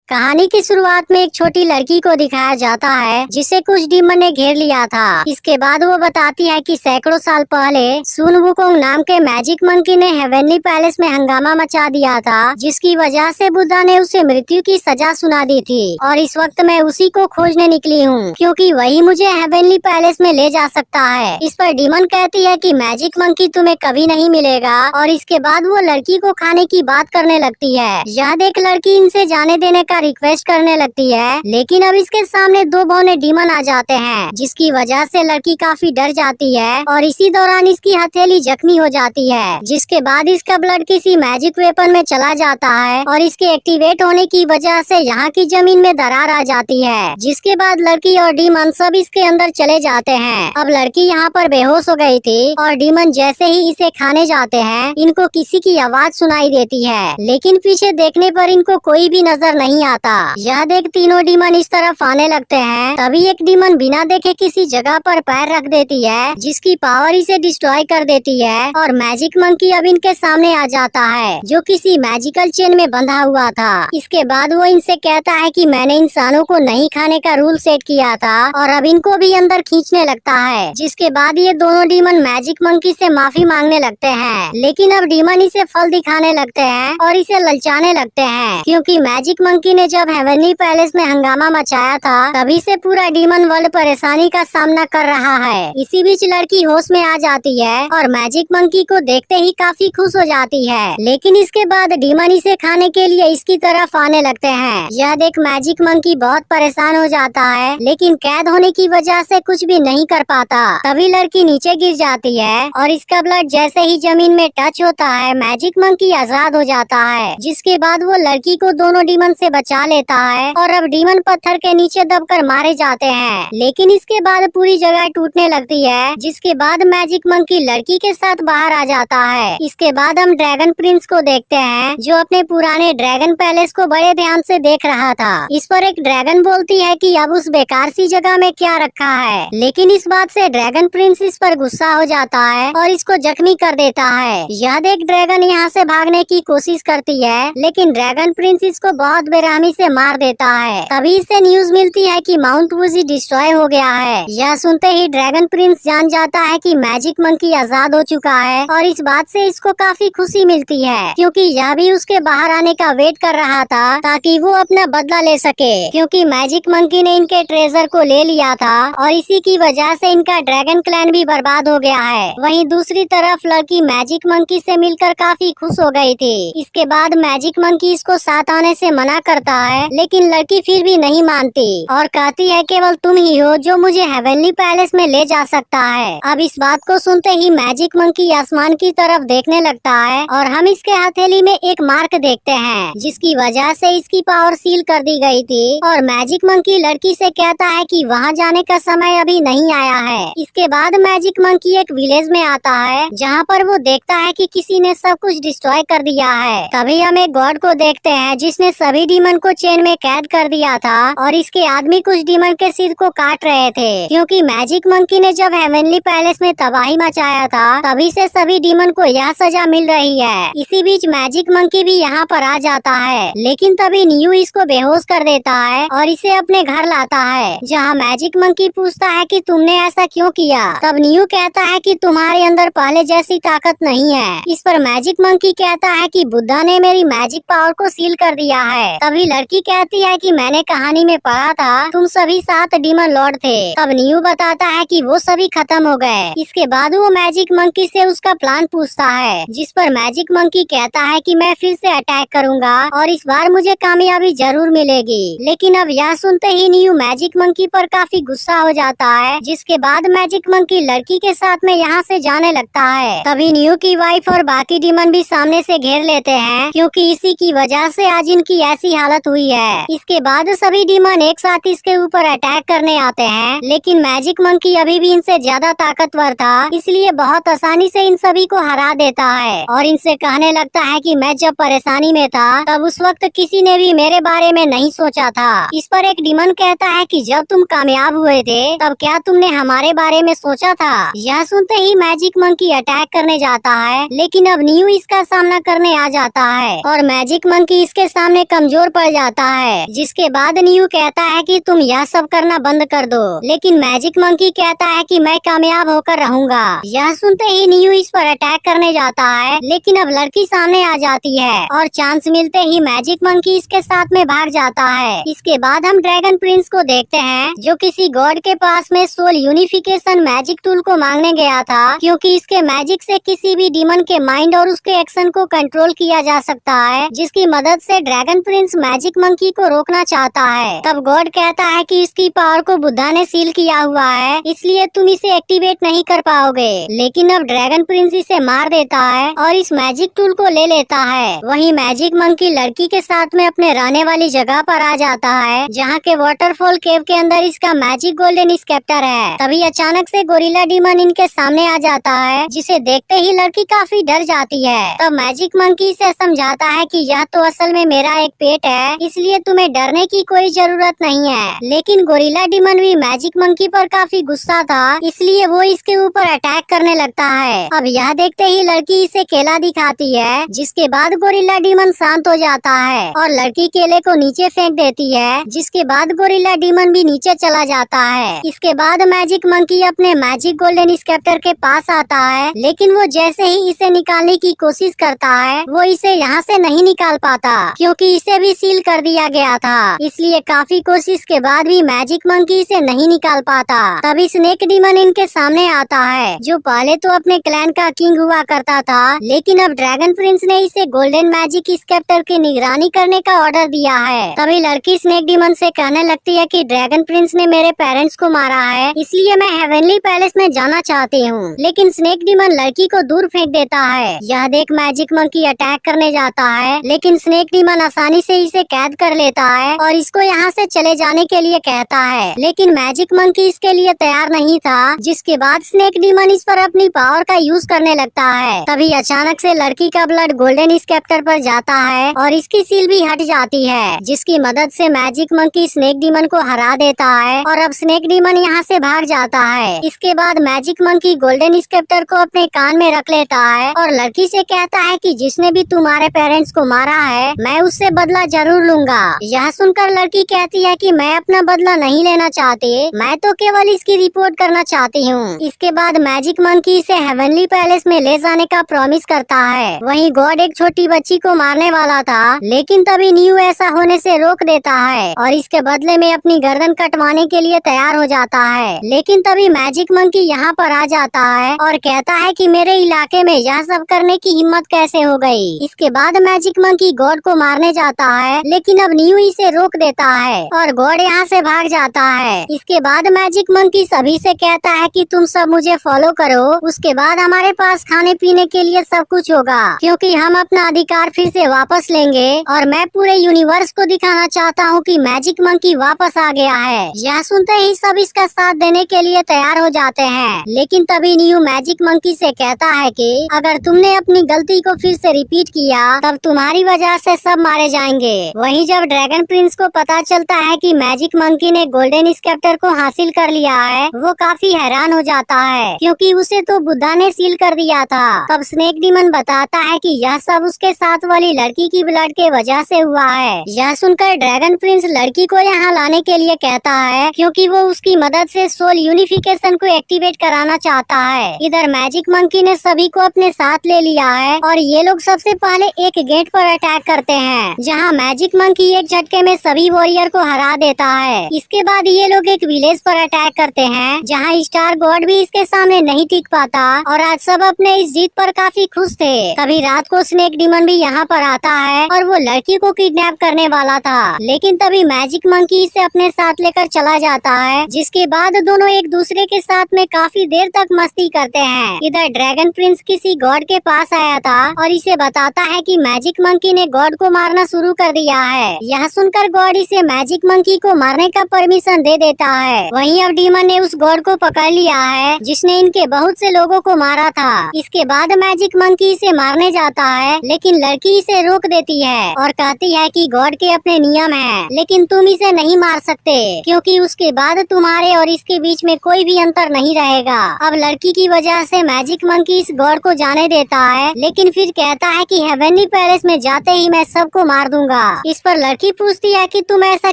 कहानी की शुरुआत में एक छोटी लड़की को दिखाया जाता है जिसे कुछ डीमन ने घेर लिया था। इसके बाद वो बताती है कि सैकड़ों साल पहले सुन वुकोंग नाम के मैजिक मंकी ने हेवनली पैलेस में हंगामा मचा दिया था, जिसकी वजह से बुद्धा ने उसे मृत्यु की सजा सुना दी थी। और इस वक्त मैं उसी को खोजने निकली हूँ क्योंकि वही मुझे हेवनली पैलेस में ले जा सकता है। इस पर डीमन कहती है कि मैजिक मंकी तुम्हें कभी नहीं मिलेगा और इसके बाद वो लड़की को खाने की बात करने लगती है। यह देख लड़की इनसे जाने देने का रिक्वेस्ट करने लगती है, लेकिन अब इसके सामने दो बौने डीमन आ जाते हैं, जिसकी वजह से लड़की काफी डर जाती है और इसी दौरान इसकी हथेली जख्मी हो जाती है, जिसके बाद इसका ब्लड किसी मैजिक वेपन में चला जाता है और इसके एक्टिवेट होने की वजह से यहाँ की जमीन में दरार आ जाती है, जिसके बाद लड़की और डीमन सब इसके अंदर चले जाते हैं। अब लड़की यहाँ पर बेहोश हो गई थी और डीमन जैसे ही इसे खाने जाते हैं, इनको किसी की आवाज सुनाई देती है, लेकिन पीछे देखने पर इनको कोई भी नजर नहीं आता। यह देख तीनों डीमन इस तरफ आने लगते हैं। तभी एक डीमन बिना देखे किसी जगह पर पैर रख देती है, जिसकी पावर इसे डिस्ट्रॉय कर देती है और मैजिक मंकी अब इनके सामने आ जाता है, जो किसी मैजिकल चेन में बंधा हुआ था। इसके बाद वो इनसे कहता है कि मैंने इंसानों को नहीं खाने का रूल सेट किया था और अब इनको भी अंदर खींचने लगता है, जिसके बाद ये दोनों डीमन मैजिक मंकी से माफी मांगने लगते हैं। लेकिन अब डीमन इसे फल दिखाने लगते हैं और इसे ललचाने लगते हैं, क्योंकि मैजिक मंकी ने जब हेवनली पैलेस में हंगामा मचाया था तभी से पूरा डीमन वर्ल्ड परेशानी का सामना कर रहा है। इसी बीच लड़की होश में आ जाती है और मैजिक मंकी को देखते ही काफी खुश हो जाती है, लेकिन इसके बाद डीमन इसे खाने के लिए इसकी तरफ आने लगते हैं। यह देख मैजिक मंकी बहुत परेशान हो जाता है, लेकिन कैद होने की वजह से कुछ भी नहीं कर पाता। तभी लड़की नीचे गिर जाती है और इसका ब्लड जैसे ही जमीन में टच होता है, मैजिक मंकी आजाद हो जाता है, जिसके बाद वो लड़की को दोनों डीमन से बचा लेता है और अब डीमन पत्थर के नीचे दबकर मारे जाते हैं। लेकिन इसके बाद पूरी जगह टूटने लगती है, जिसके बाद मैजिक मंकी लड़की के साथ बाहर आ जाता है। इसके बाद हम ड्रैगन प्रिंस को देखते हैं, जो अपने पुराने ड्रैगन पैलेस को बड़े ध्यान से देख रहा था। इस पर एक ड्रैगन बोलती है कि अब उस बेकार सी जगह में क्या रखा है, लेकिन इस बात से ड्रैगन प्रिंस इस पर गुस्सा हो जाता है और इसको जख्मी कर देता है। यह देख ड्रैगन यहाँ से भागने की कोशिश करती है, लेकिन ड्रैगन प्रिंस इसको बहुत बेरहमी से मार देता है। तभी इसे न्यूज मिलती है कि माउंट वुजी डिस्ट्रॉय हो गया है। यह सुनते ही ड्रैगन प्रिंस जान जाता है कि मैजिक मंकी आजाद हो चुका है और इस बात से इसको काफी खुशी मिलती है, क्योंकि यह भी उसके बाहर आने का वेट कर रहा था ताकि वो अपना बदला ले सके, क्योंकि मैजिक मंकी ने इनके ट्रेजर को ले लिया था और इसी की वजह से इनका ड्रैगन क्लैन भी बर्बाद हो गया है। वहीं दूसरी तरफ लड़की मैजिक मंकी से मिलकर काफी खुश हो गई थी। इसके बाद मैजिक मंकी इसको साथ आने से मना करता है, लेकिन लड़की फिर भी नहीं मानती और कहती है केवल तुम ही हो जो मुझे हेवनली पैलेस में ले जा सकता है। अब इस बात को सुनते ही मैजिक मंकी आसमान की तरफ देखने लगता है और हम इसके हथेली में एक मार्क देखते हैं, जिसकी वजह से इसकी पावर सील कर दी गई थी। और मैजिक मंकी लड़की से कहता है कि वहाँ जाने का समय अभी नहीं आया है। इसके बाद मैजिक मंकी एक विलेज में आता है, जहाँ पर वो देखता है कि किसी ने सब कुछ डिस्ट्रॉय कर दिया है। तभी हम एक गॉड को देखते हैं जिसने सभी डीमन को चेन में कैद कर दिया था और इसके आदमी कुछ डीमन के सिर को काट रहे थे, क्योंकि मैजिक मंकी ने जब हेवनली पैलेस में तबाही मचाया था तभी से सभी डीमन को यह सजा मिल रही है। इसी बीच मैजिक मंकी भी यहाँ पर आ जाता है, लेकिन तभी न्यू इसको बेहोश कर देता है और इसे अपने घर लाता है, जहाँ मैजिक मंकी पूछता है कि तुमने ऐसा क्यों किया। तब न्यू कहता है कि तुम्हारे अंदर पहले जैसी ताकत नहीं है। इस पर मैजिक मंकी कहता है कि बुद्धा ने मेरी मैजिक पावर को सील कर दिया है। तभी लड़की कहती है कि मैंने कहानी में पढ़ा था तुम सभी 7 डीमन लॉर्ड थे। तब न्यू बताता है कि वो सभी खत्म हो गए। इसके बाद वो मैजिक मंकी से उसका प्लान पूछता है, जिस पर मैजिक मंकी कहता है कि मैं फिर से अटैक करूंगा और इस बार मुझे कामयाबी जरूर मिलेगी। लेकिन अब यह सुनते ही न्यू मैजिक मंकी पर काफी गुस्सा हो जाता है, जिसके बाद मैजिक मंकी लड़की के साथ में यहाँ से जाने लगता है। तभी न्यू की वाइफ और बाकी डीमन भी सामने से घेर लेते हैं, क्योंकि इसी की वजह से आज इनकी ऐसी हालत हुई है। इसके बाद सभी डीमन एक साथ इसके ऊपर अटैक करने आते हैं, लेकिन मैजिक मंकी अभी भी इनसे ज्यादा ताकतवर था, इसलिए बहुत आसानी से इन सभी को हरा देता है और इनसे कहने लगता है कि मैं जब परेशानी में था तब उस वक्त किसी ने भी मेरे बारे में नहीं सोचा था। इस पर एक डीमन कहता है कि जब तुम कामयाब हुए थे तब क्या तुमने हमारे बारे में सोचा था। यह सुनते ही मैजिक मंकी अटैक करने जाता है, लेकिन अब न्यू इसका सामना करने आ जाता है और मैजिक मंकी इसके सामने कमजोर पड़ जाता है, जिसके बाद न्यू कहता है कि तुम यह सब करना बंद कर दो, लेकिन मैजिक मंकी कहता है कि मैं कामयाब होकर रहूंगा। यह सुनते ही न्यू इस पर अटैक करने जाता है, लेकिन अब लड़की सामने आ जाती है और चांस मिलते ही मैजिक मंकी इसके साथ में भाग जाता है। इसके बाद हम ड्रैगन प्रिंस को देखते हैं, जो किसी गॉड के पास में सोल यूनिफिकेशन मैजिक टूल को मांगने गया था, क्योंकि इसके मैजिक से किसी भी डीमन के माइंड और उसके एक्शन को कंट्रोल किया जा सकता है, जिसकी मदद से ड्रैगन प्रिंस मैजिक मंकी को रोकना चाहता है। तब गॉड कहता है कि इसकी पावर को बुद्धा ने सील किया हुआ है, इसलिए तुम इसे एक्टिवेट नहीं कर पाओगे। लेकिन अब ड्रैगन प्रिंस इसे मार देता है और इस मैजिक टूल को ले लेता है। वहीं मैजिक मंकी लड़की के साथ में अपने रहने वाली जगह पर आ जाता है, जहाँ के वाटरफॉल केव के अंदर इसका मैजिक गोल्डन स्केप्टर है। तभी अचानक से गोरिल्ला डीमन इनके सामने आ जाता है, जिसे देखते ही लड़की काफी डर जाती है। तब मैजिक मंकी से समझाता है कि यह तो असल में मेरा एक पेट है, इसलिए तुम्हें डरने की कोई जरूरत नहीं है। लेकिन गोरिल्ला डीमन भी मैजिक मंकी पर काफी गुस्सा था, इसलिए वो इसके ऊपर अटैक करने लगता है। अब यह देखते ही लड़की इसे केला दिखाती है, जिसके बाद गोरिल्ला डीमन शांत हो जाता है और लड़की केले को नीचे फेंक देती है, जिसके बाद गोरिल्ला डीमन भी नीचे चला जाता है। इसके बाद मैजिक मंकी अपने मैजिक गोल्डन स्केप्टर के पास आता है, लेकिन वो जैसे ही इसे निकालने की कोशिश करता है, वो इसे यहाँ से नहीं निकाल पाता, क्योंकि इसे भी सील कर दिया गया था। इसलिए काफी कोशिश के बाद भी मैजिक मंकी इसे नहीं निकाल पाता। तभी स्नेक डीमन इनके सामने आता है, जो पहले तो अपने क्लैन का किंग हुआ करता था, लेकिन अब ड्रैगन प्रिंस ने इसे गोल्डन मैजिक स्केप्टर की निगरानी करने का ऑर्डर दिया है। तभी लड़की स्नेक डीमन से कहने लगती है कि ड्रैगन प्रिंस ने मेरे पेरेंट्स को मारा है, इसलिए मैं हेवनली पैलेस में जाना चाहती हूँ। लेकिन स्नेक डीमन लड़की को दूर फेंक देता है। यह देख मैजिक मंकी अटैक करने जाता है, लेकिन स्नेक डीमन आसानी से इसे कैद कर लेता है और इसको यहाँ से चले जाने के लिए कहता है। लेकिन मैजिक मंकी इसके लिए तैयार नहीं था, जिसके बाद स्नेक डीमन इस पर अपनी पावर का यूज करने लगता है। तभी अचानक से लड़की का ब्लड गोल्डन स्केप्टर पर जाता है और इसकी सील भी हट जाती है, जिसकी मदद से मैजिक मंकी स्नेक डीमन को हरा देता है और अब स्नेक डीमन यहाँ से भाग जाता है। इसके बाद मैजिक मंकी गोल्डन स्केप्टर को अपने कान में रख लेता है और लड़की से कहता है कि जिसने भी तुम्हारे पेरेंट्स को मारा है, मैं उससे बदला जरूर लूंगा। यह सुनकर लड़की कहती है कि मैं अपना बदला नहीं लेना चाहती, मैं तो केवल इसकी रिपोर्ट करना चाहती हूँ। इसके बाद मैजिक मंकी इसे हेवनली पैलेस में ले जाने का प्रॉमिस करता है। वहीं गॉड एक छोटी बच्ची को मारने वाला था, लेकिन तभी न्यू ऐसा होने से रोक देता है और इसके बदले में अपनी गर्दन कटवाने के लिए तैयार हो जाता है। लेकिन तभी मैजिक मंकी यहाँ पर आ जाता है और कहता है कि मेरे इलाके में यह सब करने की हिम्मत कैसे हो गई। इसके बाद मैजिक मंकी गॉड को मारने जाता है, लेकिन अब न्यू इसे रोक देता है और गॉड यहाँ से भाग जाता है। इसके बाद मैजिक मंकी सभी से कहता है कि तुम सब मुझे फॉलो करो, उसके बाद हमारे पास खाने पीने के लिए सब कुछ होगा, क्योंकि हम अपना अधिकार फिर से वापस लेंगे और मैं पूरे यूनिवर्स को दिखाना चाहता हूँ कि मैजिक मंकी वापस आ गया है। यह सुनते ही सब इसका साथ देने के लिए तैयार हो जाते हैं। लेकिन तभी न्यू मैजिक मंकी से कहता है कि अगर तुमने अपनी गलती को फिर से रिपीट किया, तब तुम्हारी वजह से सब मारे जाएंगे। वहीं जब ड्रैगन प्रिंस को पता चलता है कि मैजिक मंकी ने गोल्डन स्केप्टर को हासिल कर लिया है, वो काफी हैरान हो जाता है, क्योंकि उसे तो बुद्धा ने सील कर दिया था। तब स्नेक डीमन बताता है कि यह सब उसके साथ वाली लड़की की ब्लड के वजह से हुआ है। यह सुनकर ड्रैगन प्रिंस लड़की को यहाँ लाने के लिए कहता है, क्योंकि वो उसकी मदद से सोल यूनिफिकेशन को एक्टिवेट कराना चाहता है। इधर मैजिक मंकी ने सभी को अपने साथ ले लिया है और ये लोग सबसे पहले एक गेट पर अटैक करते हैं, जहाँ मैजिक मंकी एक झटके में सभी वॉरियर को हरा देता है। इसके बाद ये लोग एक विलेज पर अटैक करते हैं, जहाँ स्टार गॉड भी इसके सामने नहीं टिक पाता और आज सब अपने इस जीत पर काफी खुश थे। तभी रात को स्नेक डीमन भी यहाँ पर आता है और वो लड़की को किडनैप करने वाला था, लेकिन तभी मैजिक मंकी इसे अपने साथ लेकर चला जाता है, जिसके बाद दोनों एक दूसरे के साथ में काफी देर तक मस्ती करते हैं। इधर ड्रैगन प्रिंस किसी गॉड के पास आया था और इसे बताता है कि मैजिक मंकी ने गॉड को मारना शुरू कर दिया है। यह सुनकर गॉड इसे मैजिक मंकी को मारने का परमिशन दे देता है। वहीं अब डीमन ने उस गॉड को पकड़ लिया है, जिसने इनके बहुत से लोगों को मारा था। इसके बाद मैजिक मंकी इसे मारने जाता है, लेकिन लड़की इसे रोक देती है और कहती है कि गॉड के अपने नियम हैं, लेकिन तुम इसे नहीं मार सकते, क्योंकि उसके बाद तुम्हारे और इसके बीच में कोई भी अंतर नहीं रहेगा। अब लड़की की वजह से मैजिक मंकी इस गॉड को जाने देता है, लेकिन फिर कहता है कि हेवनली पैलेस में जाते ही मैं सबको मार दूंगा। इस पर लड़की पूछती है कि तुम ऐसा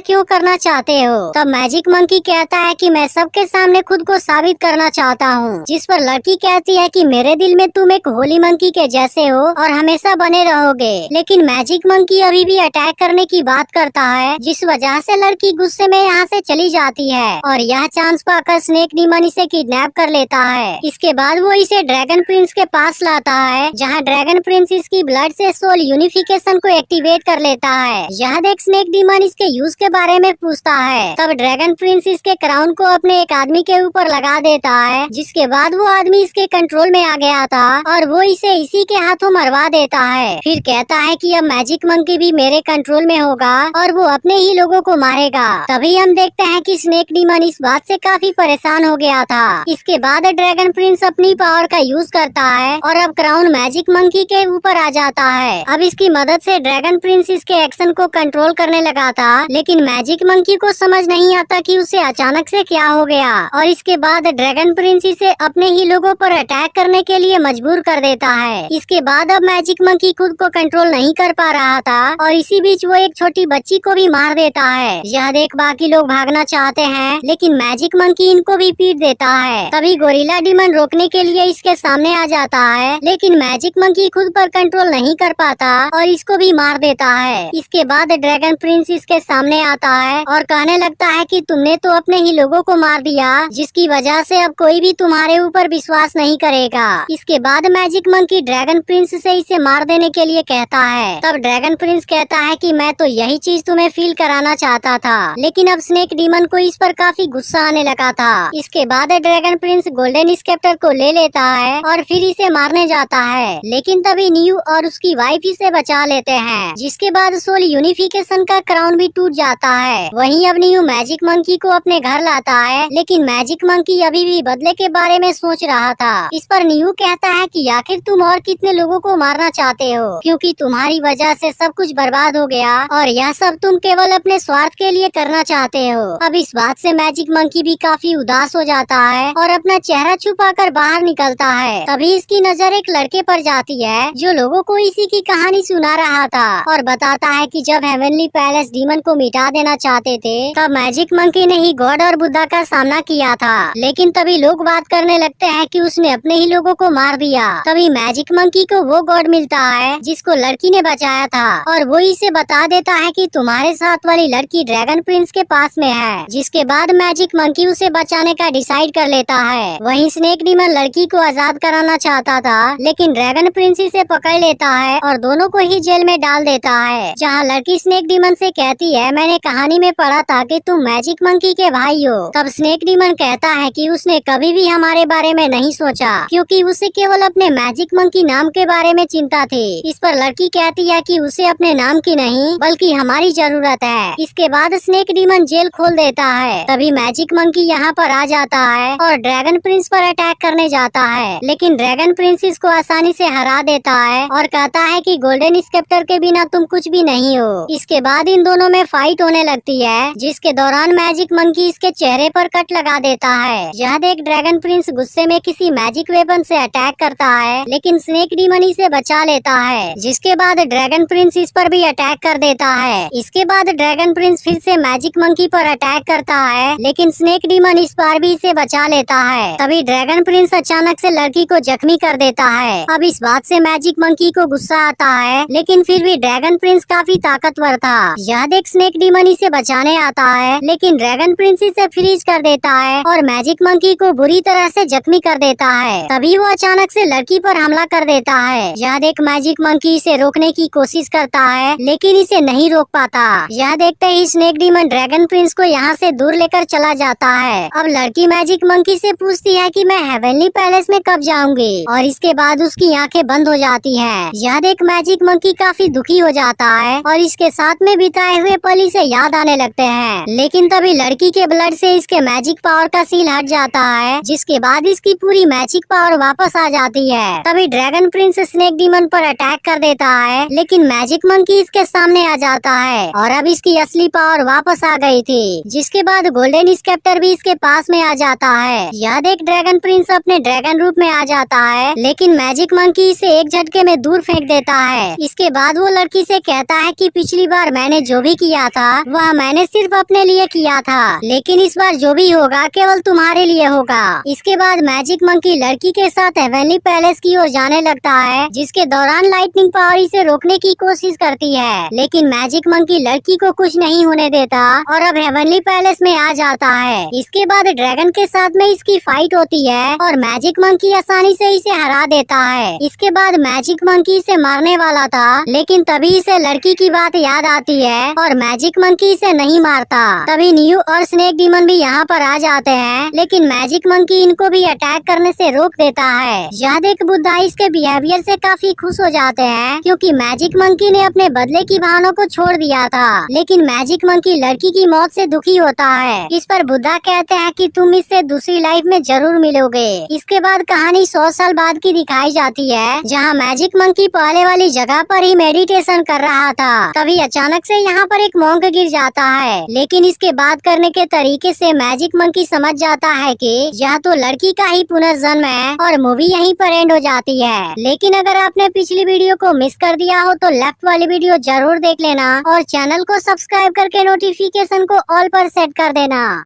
क्यों करना चाहते हो। तब मैजिक मंकी कहता है कि मैं सबके सामने खुद को साबित करना चाहता हूँ। जिस पर लड़की कहती है कि मेरे दिल में तुम एक होली मंकी के जैसे हो और हमेशा बने रहोगे। लेकिन मैजिक मंकी अभी भी अटैक करने की बात करता है, जिस वजह से लड़की गुस्से में यहाँ से चली जाती है और यह चांस पाकर स्नेक डीमन इसे किडनैप कर लेता है। इसके बाद वो इसे ड्रैगन प्रिंस के पास लाता है, जहाँ ड्रैगन प्रिंस इसकी ब्लड से सोल यूनिफिकेशन को एक्टिवेट कर लेता है। यह देख स्नेक डीमन इसके यूज के बारे में पूछता है। तब ड्रैगन प्रिंस इसके क्राउन को अपने एक आदमी के ऊपर लगा देता है, जिसके बाद वो आदमी इसके कंट्रोल में आ गया था और वो इसे इसी के हाथों मरवा देता है। फिर कहता है कि अब मैजिक मंकी भी मेरे कंट्रोल में होगा और वो अपने ही लोगों को मारेगा। तभी हम देखते हैं कि स्नेक डीमन इस बात से काफी परेशान हो गया था। इसके बाद ड्रैगन प्रिंस अपनी पावर का यूज करता है और अब क्राउन मैजिक मंकी के ऊपर आ जाता है। अब इसकी मदद से ड्रैगन प्रिंस इसके एक्शन को कंट्रोल करने लगा था, लेकिन मैजिक मंकी को समझ नहीं आता कि उसे अचानक से क्या हो गया और इसके बाद ड्रैगन प्रिंस इसे अपने ही लोगों पर अटैक करने के लिए मजबूर कर देता है। इसके बाद अब मैजिक मंकी खुद को कंट्रोल नहीं कर पा रहा था और इसी बीच वो एक छोटी बच्ची को भी मार देता है। यह देख बाकी लोग भागना चाहते हैं, लेकिन मैजिक मंकी इनको भी पीट देता है। तभी गोरिल्ला डीमन रोकने के लिए इसके सामने आ जाता है, लेकिन मैजिक मंकी खुद पर कंट्रोल नहीं कर पाता और इसको भी मार देता है। इसके बाद ड्रैगन प्रिंस इसके सामने आता है और कहने लगता है कि तुमने तो अपने ही लोगों को मार दिया, जिसकी वजह से अब कोई भी तुम्हारे ऊपर विश्वास नहीं करेगा। इसके बाद मैजिक मंकी ड्रैगन प्रिंस से इसे मार देने के लिए कहता है। तब ड्रैगन प्रिंस कहता है कि मैं तो यही चीज तुम्हें फील कराना चाहता था, लेकिन अब स्नेक डीमन को इस पर काफी गुस्सा आने लगा था। इसके बाद ड्रैगन प्रिंस गोल्डन स्केप्टर को ले लेता है और फिर इसे मारने जाता है, लेकिन तभी न्यू और उसकी वाइफ इसे बचा लेते हैं। जिसके बाद सोल यूनिफिकेशन का क्राउन भी टूट जाता है। वहीं अब न्यू मैजिक मंकी को अपने घर लाता है, लेकिन मैजिक मंकी अभी भी बदले के बारे में सोच रहा था। इस पर न्यू कहता है कि आखिर तुम और कितने लोगों को मारना चाहते हो, क्योंकि तुम्हारी वजह से सब कुछ बर्बाद हो गया और यह सब तुम केवल अपने स्वार्थ के लिए करना चाहते हो। अब इस बात से मैजिक मंकी भी काफी उदास हो जाता है और अपना चेहरा छुपाकर बाहर निकलता है। तभी इसकी नजर एक लड़के पर जाती है, जो लोगों को इसी की कहानी सुना रहा था और बताता है कि जब हेवनली पैलेस डीमन को मिटा देना चाहते थे, तब मैजिक मंकी ने ही गॉड और बुद्धा का सामना किया था। लेकिन तभी लोग बात करने लगते हैं कि उसने अपने ही लोगों को मार दिया। तभी मैजिक मंकी को वो गॉड मिलता है जिसको लड़की ने बचाया था और वो इसे बता देता है कि तुम्हारे साथ वाली लड़की ड्रैगन प्रिंस के पास में है। जिसके बाद मैजिक मंकी उसे बचाने का डिसाइड कर लेता है। वहीं स्नेक डीमन लड़की को आजाद कराना चाहता था, लेकिन ड्रैगन प्रिंस इसे पकड़ लेता है और दोनों को ही जेल में डाल देता है। जहाँ लड़की स्नेक डीमन से कहती है, मैंने कहानी में पढ़ा था कि तुम मैजिक मंकी के भाई हो। तब स्नेक डीमन कहता है कि उसने कभी भी हमारे बारे में नहीं सोचा, क्योंकि उसे केवल अपने मैजिक मंकी नाम के बारे में चिंता थी। इस पर लड़की कहती है कि उसे अपने नाम की नहीं बल्कि हमारी जरूरत है। इसके बाद स्नेक डीमन जेल खोल देता है। तभी मैजिक मंकी यहाँ पर आ जाता है और ड्रैगन प्रिंस पर अटैक करने जाता है, लेकिन ड्रैगन प्रिंस इसको आसानी से हरा देता है और कहता है कि गोल्डन स्केप्टर के बिना तुम कुछ भी नहीं हो। इसके बाद इन दोनों में फाइट होने लगती है, जिसके दौरान मैजिक मंकी इसके चेहरे पर कट लगा देता है। यह देख ड्रैगन प्रिंस गुस्से में किसी मैजिक वेपन से अटैक करता है, लेकिन स्नेक डीमन इसे बचा लेता है। जिसके बाद ड्रैगन प्रिंस इस पर भी अटैक कर देता है। इसके बाद ड्रैगन प्रिंस फिर से मैजिक मंकी पर अटैक करता है, लेकिन स्नेक डीमन इस बार भी इसे बचा लेता है। तभी ड्रैगन प्रिंस अचानक से लड़की को जख्मी कर देता है। अब इस बात से मैजिक मंकी को गुस्सा आता है, लेकिन फिर भी ड्रैगन प्रिंस काफी ताकतवर था। यह देख स्नेक डीमन इसे बचाने आता है, लेकिन ड्रैगन प्रिंस इसे फ्रीज कर देता है और मैजिक मंकी को बुरी तरह से जख्मी कर देता है। तभी वो अचानक से लड़की पर हमला कर देता है। यह देख मैजिक मंकी इसे रोकने की कोशिश करता है, लेकिन इसे नहीं रोक पाता। यह देखते ही स्नेक डीमन ड्रैगन प्रिंस को यहाँ से दूर लेकर चला जाता है। अब लड़की मैजिक मंकी से पूछती है कि मैं हेवनली पैलेस में कब जाऊंगी, और इसके बाद उसकी आंखें बंद हो जाती हैं। यह देख मैजिक मंकी काफी दुखी हो जाता है और इसके साथ में बिताए हुए पल इसे याद आने लगते हैं। लेकिन तभी लड़की के ब्लड से इसके मैजिक पावर का सील हट जाता है, जिसके बाद इसकी पूरी मैजिक पावर वापस आ जाती है। तभी ड्रैगन प्रिंस स्नेक डीमन पर अटैक कर देता है, लेकिन मैजिक मंकी इसके सामने आ जाता है और अब इसकी असली पावर वापस आ गई थी। जिसके बाद गोल्डन स्केप्टर भी इसके पास में आ जाता है। यह देख ड्रैगन प्रिंस अपने ड्रैगन रूप में आ जाता है, लेकिन मैजिक मंकी इसे एक झटके में दूर फेंक देता है। इसके बाद वो लड़की से कहता है कि पिछली बार मैंने जो भी किया था वह मैंने सिर्फ अपने लिए किया था, लेकिन इस बार जो भी होगा केवल तुम्हारे लिए होगा। इसके बाद मैजिक मंकी लड़की के साथ हेवनली पैलेस की ओर जाने लगता है, जिसके दौरान लाइटनिंग पावर इसे रोकने की कोशिश करती है, लेकिन मैजिक मंकी लड़की को कुछ नहीं होने देता और अब हेवनली पैलेस में आ जाता है। इसके बाद ड्रैगन के साथ में इसकी फाइट होती है और मैजिक मंकी आसानी से इसे हरा देता है। इसके बाद मैजिक मंकी इसे मारने वाला था, लेकिन तभी इसे लड़की की बात याद आती है और मैजिक मंकी इसे नहीं मारता। तभी न्यू और स्नेक डीमन भी यहाँ पर आ जाते हैं, लेकिन मैजिक मंकी इनको भी अटैक करने से रोक देता है। यह देख बुद्धा इसके बिहेवियर से काफी खुश हो जाते हैं, क्योंकि मैजिक मंकी ने अपने बदले की भावना को छोड़ दिया था, लेकिन मैजिक मंकी लड़की की मौत से दुखी होता है। इस पर बुद्धा कहते हैं कि तुम इससे दूसरी लाइफ में जरूर मिलोगे। इसके बाद कहानी 100 साल बाद की दिखाई जाती है, जहाँ मैजिक मंकी पहले वाली जगह पर ही मेडिटेशन कर रहा था। तभी अचानक से यहाँ पर एक मॉन्क गिर जाता है, लेकिन इसके बात करने के तरीके से मैजिक मंकी समझ जाता है कि यह तो लड़की का ही पुनर्जन्म है और मूवी यहीं पर एंड हो जाती है। लेकिन अगर आपने पिछली वीडियो को मिस कर दिया हो तो लेफ्ट वाली वीडियो जरूर देख लेना और चैनल को सब्सक्राइब करके नोटिफिकेशन को ऑल पर सेट कर देना।